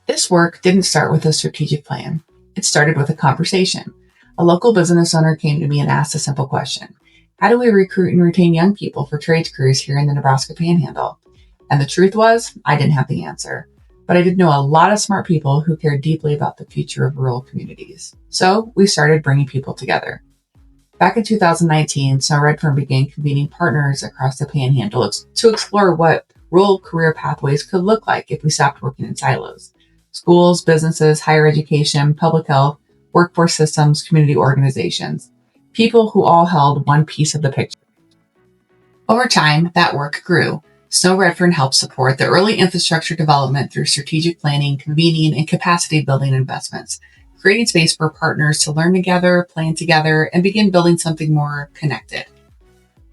This work didn't start with a strategic plan. It started with a conversation. A local business owner came to me and asked a simple question. How do we recruit and retain young people for trades careers here in the Nebraska Panhandle? And the truth was, I didn't have the answer. But I did know a lot of smart people who cared deeply about the future of rural communities. So we started bringing people together. Back in 2019, Snow-Redfern began convening partners across the Panhandle to explore what rural career pathways could look like if we stopped working in silos. Schools, businesses, higher education, public health, workforce systems, community organizations. People who all held one piece of the picture. Over time, that work grew. Snow-Redfern helped support the early infrastructure development through strategic planning, convening, and capacity building investments, creating space for partners to learn together, plan together, and begin building something more connected.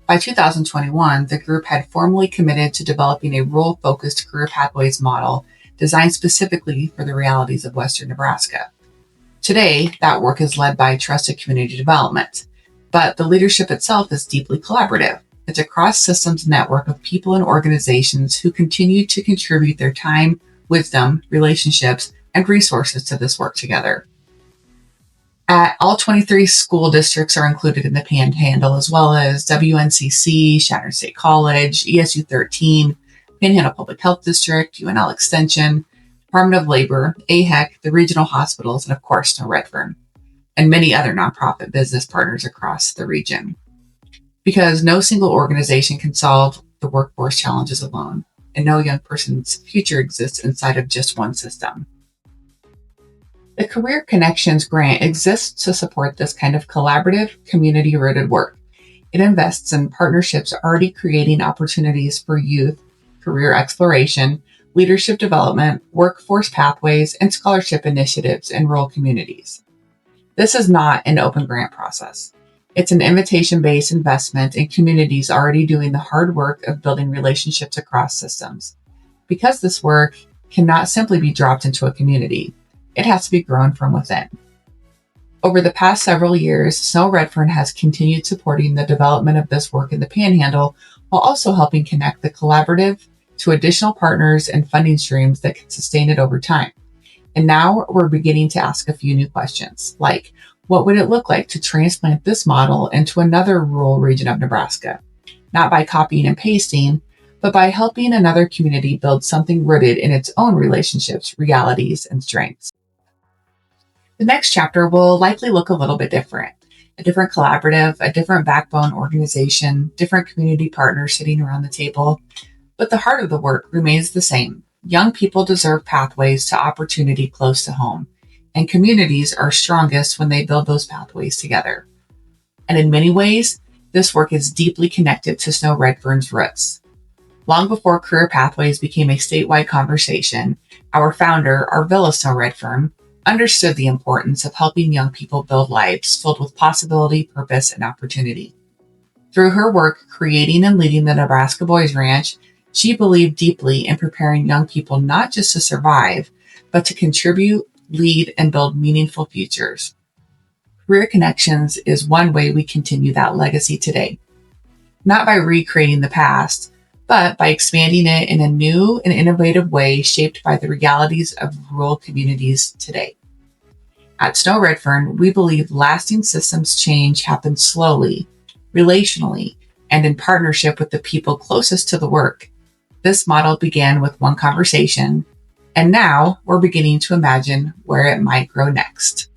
By 2021, the group had formally committed to developing a rural-focused career pathways model designed specifically for the realities of Western Nebraska. Today, that work is led by Trusted Community Development, but the leadership itself is deeply collaborative. It's a cross-systems network of people and organizations who continue to contribute their time, wisdom, relationships, and resources to this work together. All 23 school districts are included in the Panhandle, as well as WNCC, Shatner State College, ESU 13, Panhandle Public Health District, UNL Extension, Department of Labor, AHEC, the regional hospitals, and of course, Snow-Redfern, and many other nonprofit business partners across the region. Because no single organization can solve the workforce challenges alone, and no young person's future exists inside of just one system. The Career Connections Grant exists to support this kind of collaborative, community-rooted work. It invests in partnerships already creating opportunities for youth, career exploration, leadership development, workforce pathways, and scholarship initiatives in rural communities. This is not an open grant process. It's an invitation-based investment in communities already doing the hard work of building relationships across systems. Because this work cannot simply be dropped into a community, it has to be grown from within. Over the past several years, Snow-Redfern has continued supporting the development of this work in the Panhandle while also helping connect the collaborative to additional partners and funding streams that can sustain it over time. And now we're beginning to ask a few new questions, like, what would it look like to transplant this model into another rural region of Nebraska? Not by copying and pasting, but by helping another community build something rooted in its own relationships, realities, and strengths. The next chapter will likely look a little bit different. A different collaborative, a different backbone organization, different community partners sitting around the table. But the heart of the work remains the same. Young people deserve pathways to opportunity close to home, and communities are strongest when they build those pathways together. And in many ways, this work is deeply connected to Snow-Redfern's roots. Long before career pathways became a statewide conversation, our founder, Arvilla Snow-Redfern, understood the importance of helping young people build lives filled with possibility, purpose, and opportunity. Through her work creating and leading the Nebraska Boys Ranch, she believed deeply in preparing young people not just to survive, but to contribute, lead, and build meaningful futures. Career Connections is one way we continue that legacy today. Not by recreating the past, but by expanding it in a new and innovative way shaped by the realities of rural communities today. At Snow-Redfern, we believe lasting systems change happens slowly, relationally, and in partnership with the people closest to the work. This model began with one conversation, and now we're beginning to imagine where it might grow next.